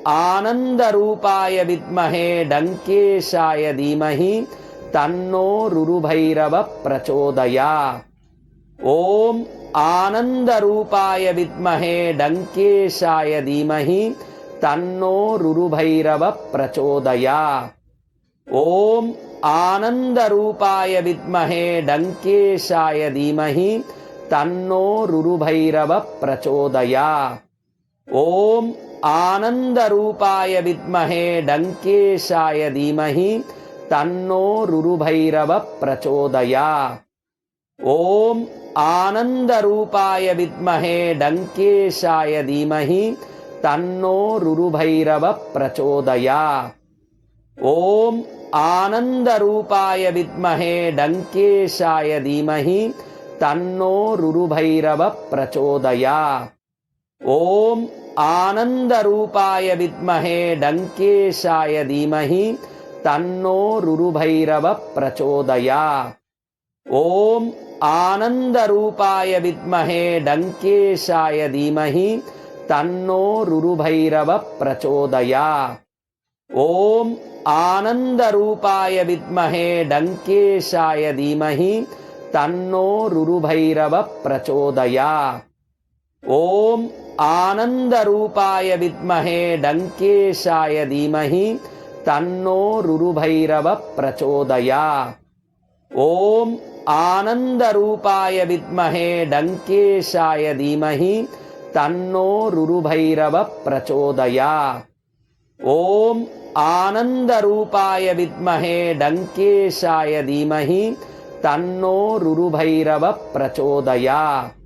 आनंदरूपाय विद्महे डंकेशाय धीमहि तन्नो रुरुभैरव प्रचोदयात्। ओम आनंदरूपाय विद्महे डंकेशाय धीमहि तन्नो रुरुभैरव प्रचोदयात्। ओम आनंदरूपाय विद्महे डंकेशाय धीमहि तन्नो रुरुभैरव प्रचोदयात्। ओम आनंदरूपाय विद्महे डंकेशाय धीमहि तन्नो रुरुभैरव प्रचोदयात्। ओम आनंदरूपाय विद्महे डंकेशाय धीमहि तन्नो रुरुभैरव प्रचोदयात्। ओम आनंदरूपाय विद्महे डंकेशाय धीमहि तन्नो रुरुभैरव प्रचोदयात्। ओम आनंदरूपाय विद्महे डंकेशाय धीमहि तन्नो रुरुभैरव प्रचोदयात्। ओम आनंदरूपाय विद्महे डंकेशाय धीमहि तन्नो रुरुभैरव प्रचोदयात्। ओम आनंदरूपाय विद्महे डंकेशाय धीमहि तन्नो रुरुभैरव प्रचोदयात्। ओम आनंदरूपाय विद्महे डंकेशाय धीमहि तन्नो रुरुभैरव प्रचोदयात्। ओम आनंदरूपाय विद्महे डंकेशाय धीमहि तन्नो रुरुभैरव प्रचोदयात्। ओम आनंदरूपाय विद्महे डंकेशाय धीमहि तन्नो रुरुभैरव प्रचोदयात्।